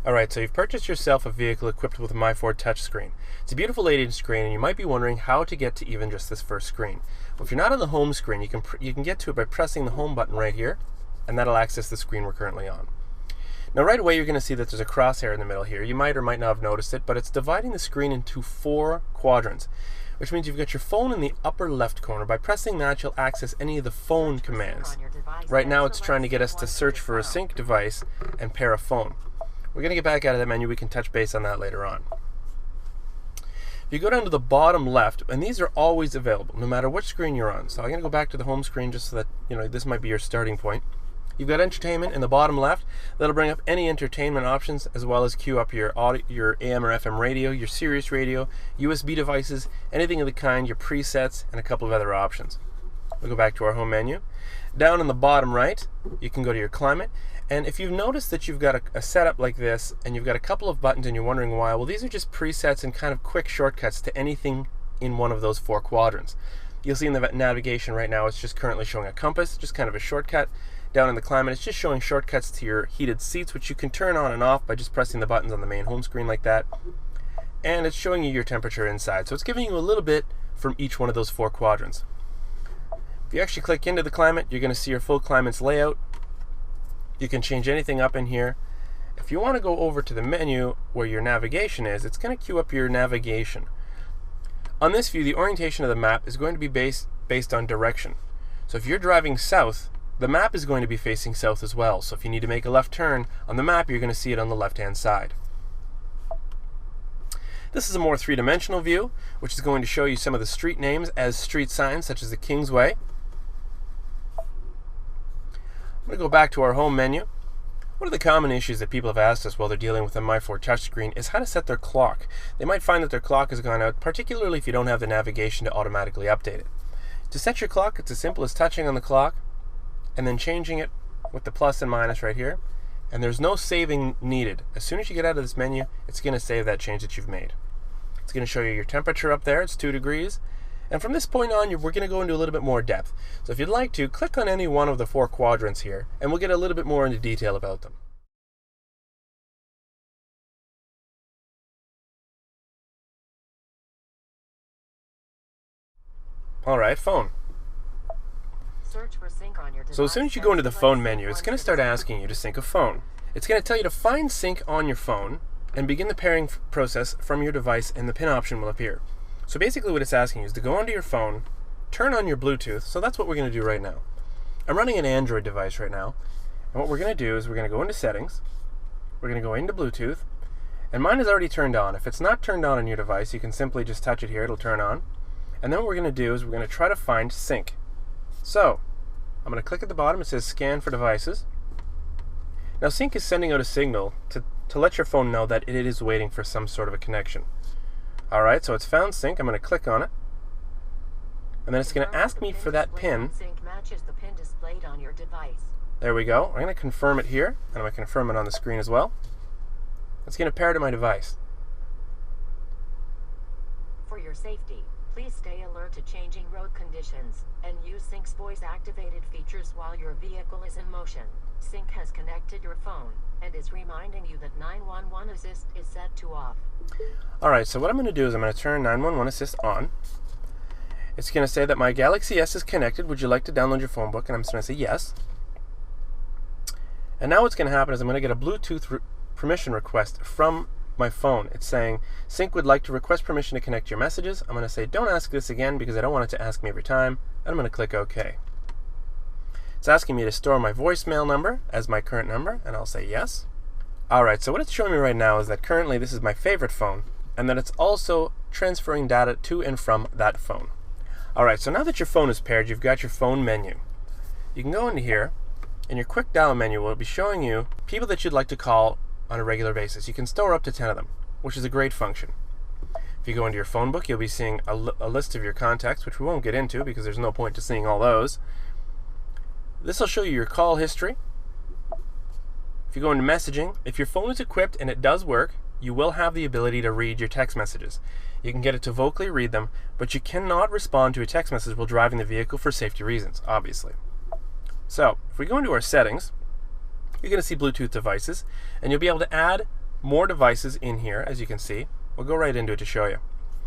Alright, so you've purchased yourself a vehicle equipped with a MyFord touchscreen. It's a beautiful 8-inch screen, and you might be wondering how to get to even just this first screen. Well, if you're not on the home screen, you can get to it by pressing the home button right here, and that'll access the screen we're currently on. Now right away you're going to see that there's a crosshair in the middle here. You might or might not have noticed it, but it's dividing the screen into 4 quadrants, which means you've got your phone in the upper left corner. By pressing that, you'll access any of the phone commands. Right now it's trying to get us to search for a sync device and pair a phone. We're going to get back out of that menu. We can touch base on that later on. If you go down to the bottom left, and these are always available, no matter which screen you're on. So I'm going to go back to the home screen just so that this might be your starting point. You've got entertainment in the bottom left. That'll bring up any entertainment options, as well as queue up your audio, your AM or FM radio, your Sirius radio, USB devices, anything of the kind, your presets, and a couple of other options. We'll go back to our home menu. Down in the bottom right, you can go to your climate. And if you've noticed that you've got a setup like this, and you've got a couple of buttons and you're wondering why, well, these are just presets and kind of quick shortcuts to anything in one of those 4 quadrants. You'll see in the navigation right now, it's just currently showing a compass, just kind of a shortcut. Down in the climate, it's just showing shortcuts to your heated seats, which you can turn on and off by just pressing the buttons on the main home screen like that. And it's showing you your temperature inside. So it's giving you a little bit from each one of those 4 quadrants. If you actually click into the climate, you're going to see your full climate's layout. You can change anything up in here. If you want to go over to the menu where your navigation is, it's going to queue up your navigation. On this view, the orientation of the map is going to be based on direction. So if you're driving south, the map is going to be facing south as well. So if you need to make a left turn on the map, you're going to see it on the left-hand side. This is a more three-dimensional view, which is going to show you some of the street names as street signs, such as the Kingsway. I'm going to go back to our home menu. One of the common issues that people have asked us while they're dealing with a MyFord touchscreen is how to set their clock. They might find that their clock has gone out, particularly if you don't have the navigation to automatically update it. To set your clock, it's as simple as touching on the clock and then changing it with the plus and minus right here. And there's no saving needed. As soon as you get out of this menu, it's going to save that change that you've made. It's going to show you your temperature up there. It's 2 degrees. And from this point on, we're going to go into a little bit more depth. So if you'd like to, click on any one of the 4 quadrants here, and we'll get a little bit more into detail about them. All right, phone. Search for sync on your device. So as soon as you go into the phone menu, it's going to start asking you to sync a phone. It's going to tell you to find sync on your phone and begin the pairing process from your device, and the pin option will appear. So basically what it's asking you is to go onto your phone, turn on your Bluetooth. So that's what we're going to do right now. I'm running an Android device right now. And what we're going to do is we're going to go into settings. We're going to go into Bluetooth. And mine is already turned on. If it's not turned on your device, you can simply just touch it here. It'll turn on. And then what we're going to do is we're going to try to find sync. So I'm going to click at the bottom. It says scan for devices. Now sync is sending out a signal to let your phone know that it is waiting for some sort of a connection. Alright, so it's found sync. I'm going to click on it. And then it's going to ask me for that pin. Sync matches the pin displayed on your device. There we go. I'm going to confirm it here, and I'm going to confirm it on the screen as well. It's going to pair to my device. For your safety, please stay alert to changing road conditions, and use Sync's voice-activated features while your vehicle is in motion. Sync has connected your phone, and is reminding you that 911 Assist is set to off. Alright, so what I'm going to do is I'm going to turn 911 Assist on. It's going to say that my Galaxy S is connected. Would you like to download your phone book? And I'm just going to say yes. And now what's going to happen is I'm going to get a Bluetooth permission request from my phone. It's saying, Sync would like to request permission to connect your messages. I'm going to say, don't ask this again because I don't want it to ask me every time. And I'm going to click OK. It's asking me to store my voicemail number as my current number, and I'll say yes. Alright, so what it's showing me right now is that currently this is my favorite phone, and that it's also transferring data to and from that phone. Alright, so now that your phone is paired, you've got your phone menu. You can go into here, and your quick dial menu will be showing you people that you'd like to call on a regular basis. You can store up to 10 of them, which is a great function. If you go into your phone book, you'll be seeing a list of your contacts, which we won't get into because there's no point to seeing all those. This will show you your call history. If you go into messaging, if your phone is equipped and it does work, you will have the ability to read your text messages. You can get it to vocally read them, but you cannot respond to a text message while driving the vehicle for safety reasons, obviously. So, if we go into our settings, you're going to see Bluetooth devices, and you'll be able to add more devices in here, as you can see. We'll go right into it to show you.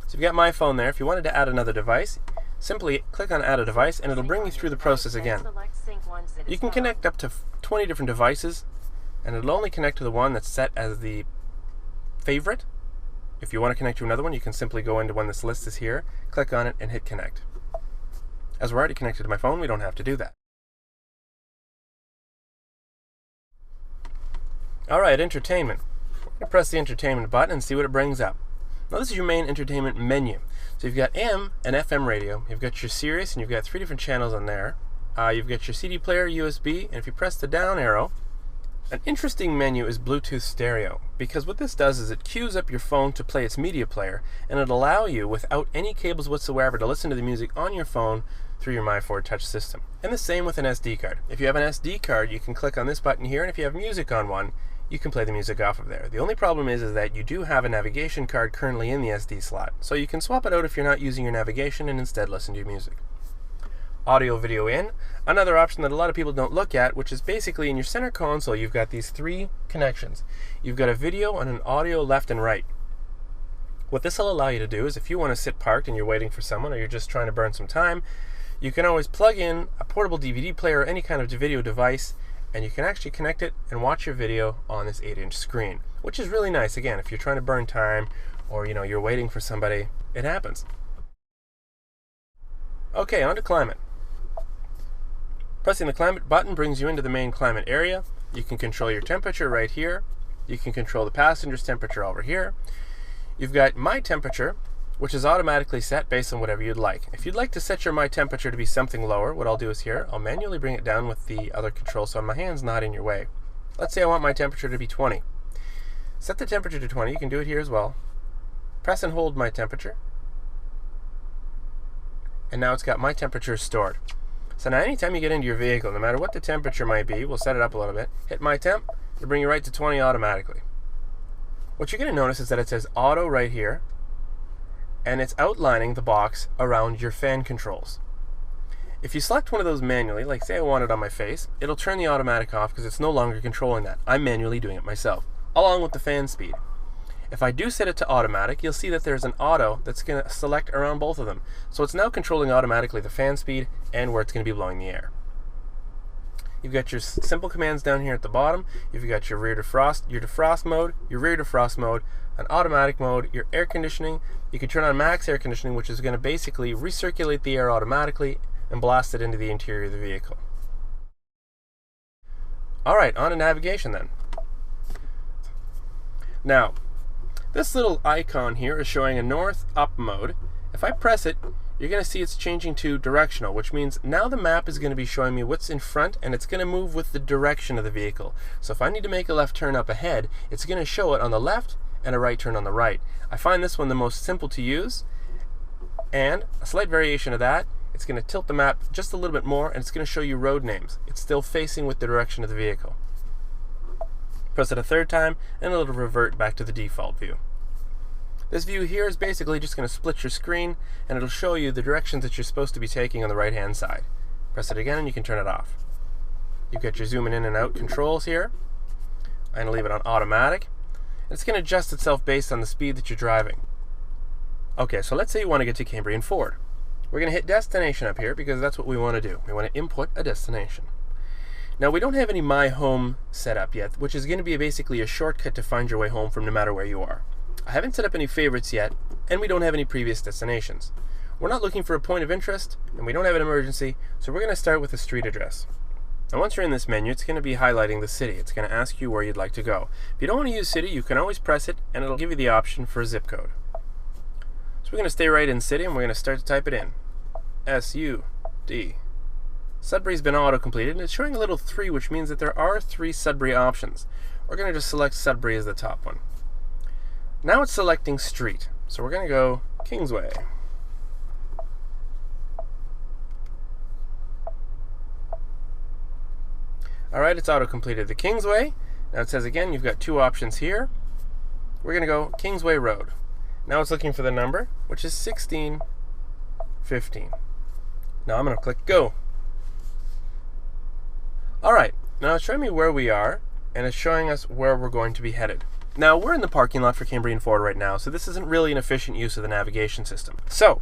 So you've got my phone there. If you wanted to add another device, simply click on Add a Device, and it'll bring you through the process again. You can connect up to 20 different devices, and it'll only connect to the one that's set as the favorite. If you want to connect to another one, you can simply go into when this list is here, click on it, and hit Connect. As we're already connected to my phone, we don't have to do that. Alright, entertainment. We're going to press the entertainment button and see what it brings up. Now this is your main entertainment menu. So you've got AM and FM radio, you've got your Sirius, and you've got 3 different channels on there. You've got your CD player, USB, and if you press the down arrow, an interesting menu is Bluetooth stereo, because what this does is it queues up your phone to play its media player, and it'll allow you, without any cables whatsoever, to listen to the music on your phone through your My4 Touch system. And the same with an SD card. If you have an SD card, you can click on this button here, and if you have music on one, you can play the music off of there. The only problem is that you do have a navigation card currently in the SD slot, so you can swap it out if you're not using your navigation and instead listen to your music. Audio video in, another option that a lot of people don't look at, which is basically in your center console you've got these 3 connections. You've got a video and an audio left and right. What this will allow you to do is if you want to sit parked and you're waiting for someone or you're just trying to burn some time, you can always plug in a portable DVD player or any kind of video device, and you can actually connect it and watch your video on this 8-inch screen, which is really nice. Again, if you're trying to burn time or you're waiting for somebody, it happens. Okay, on to climate. Pressing the climate button brings you into the main climate area. You can control your temperature right here. You can control the passenger's temperature over here. You've got my temperature, which is automatically set based on whatever you'd like. If you'd like to set your my temperature to be something lower, what I'll do is here, I'll manually bring it down with the other control so my hand's not in your way. Let's say I want my temperature to be 20. Set the temperature to 20, you can do it here as well. Press and hold my temperature. And now it's got my temperature stored. So now anytime you get into your vehicle, no matter what the temperature might be, we'll set it up a little bit, hit my temp, it'll bring you right to 20 automatically. What you're going to notice is that it says auto right here, and it's outlining the box around your fan controls. If you select one of those manually, like say I want it on my face, it'll turn the automatic off because it's no longer controlling that. I'm manually doing it myself, along with the fan speed. If I do set it to automatic, you'll see that there's an auto that's going to select around both of them. So it's now controlling automatically the fan speed and where it's going to be blowing the air. You've got your simple commands down here at the bottom. You've got your rear defrost, your defrost mode, your rear defrost mode, an automatic mode, your air conditioning. You can turn on max air conditioning, which is going to basically recirculate the air automatically and blast it into the interior of the vehicle. Alright, on to navigation then. Now, this little icon here is showing a north up mode. If I press it, you're going to see it's changing to directional, which means now the map is going to be showing me what's in front, and it's going to move with the direction of the vehicle. So if I need to make a left turn up ahead, it's going to show it on the left and a right turn on the right. I find this one the most simple to use, and a slight variation of that, it's going to tilt the map just a little bit more, and it's going to show you road names. It's still facing with the direction of the vehicle. Press it a third time, and it'll revert back to the default view. This view here is basically just going to split your screen, and it'll show you the directions that you're supposed to be taking on the right hand side. Press it again and you can turn it off. You've got your zooming in and out controls here. I'm going to leave it on automatic. It's going to adjust itself based on the speed that you're driving. Okay, so let's say you want to get to Cambrian Ford. We're going to hit destination up here because that's what we want to do. We want to input a destination. Now we don't have any My Home set up yet, which is going to be basically a shortcut to find your way home from no matter where you are. I haven't set up any favorites yet, and we don't have any previous destinations. We're not looking for a point of interest, and we don't have an emergency, so we're going to start with a street address. Now once you're in this menu, it's going to be highlighting the city. It's going to ask you where you'd like to go. If you don't want to use city, you can always press it, and it'll give you the option for a zip code. So we're going to stay right in city, and we're going to start to type it in. S-U-D. Sudbury's been auto-completed, and it's showing a little 3, which means that there are 3 Sudbury options. We're going to just select Sudbury as the top one. Now it's selecting street, so we're going to go Kingsway. Alright, it's auto-completed the Kingsway. Now it says again, you've got 2 options here. We're going to go Kingsway Road. Now it's looking for the number, which is 1615. Now I'm going to click Go. Alright, now it's showing me where we are, and it's showing us where we're going to be headed. Now, we're in the parking lot for Cambrian Ford right now, so this isn't really an efficient use of the navigation system. So,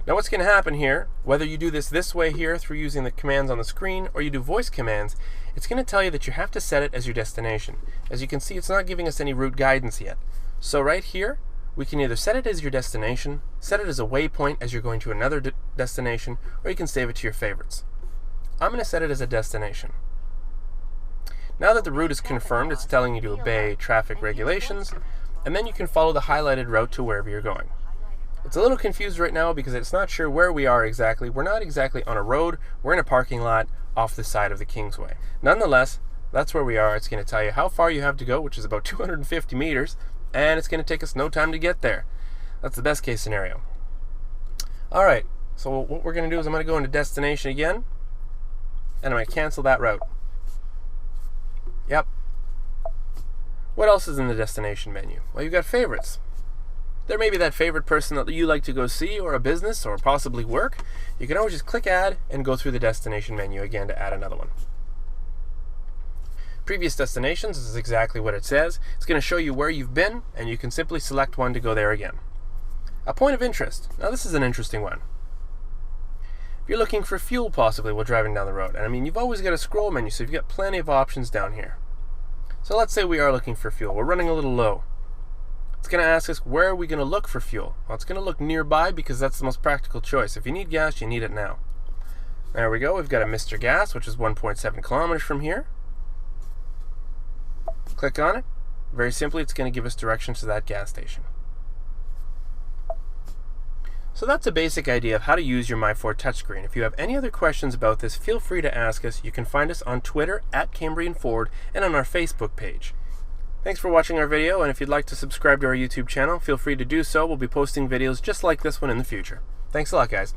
now what's going to happen here, whether you do this way here through using the commands on the screen or you do voice commands, it's going to tell you that you have to set it as your destination. As you can see, it's not giving us any route guidance yet. So right here, we can either set it as your destination, set it as a waypoint as you're going to another destination, or you can save it to your favorites. I'm going to set it as a destination. Now that the route is confirmed, it's telling you to obey traffic regulations, and then you can follow the highlighted route to wherever you're going. It's a little confused right now because it's not sure where we are exactly. We're not exactly on a road, we're in a parking lot off the side of the Kingsway. Nonetheless, that's where we are. It's going to tell you how far you have to go, which is about 250 meters, and it's going to take us no time to get there. That's the best case scenario. Alright, so what we're going to do is I'm going to go into destination again, and I'm going to cancel that route. Yep. What else is in the destination menu? Well, you've got favorites. There may be that favorite person that you like to go see, or a business, or possibly work. You can always just click add and go through the destination menu again to add another one. Previous destinations is exactly what it says. It's going to show you where you've been, and you can simply select one to go there again. A point of interest. Now this is an interesting one. If you're looking for fuel possibly while driving down the road, and I mean, you've always got a scroll menu, so you've got plenty of options down here. So let's say we are looking for fuel. We're running a little low. It's going to ask us, where are we going to look for fuel? Well, it's going to look nearby because that's the most practical choice. If you need gas, you need it now. There we go. We've got a Mr. Gas, which is 1.7 kilometers from here. Click on it. Very simply, it's going to give us directions to that gas station. So that's a basic idea of how to use your MyFord touchscreen. If you have any other questions about this, feel free to ask us. You can find us on Twitter @CambrianFord and on our Facebook page. Thanks for watching our video, and if you'd like to subscribe to our YouTube channel, feel free to do so. We'll be posting videos just like this one in the future. Thanks a lot, guys.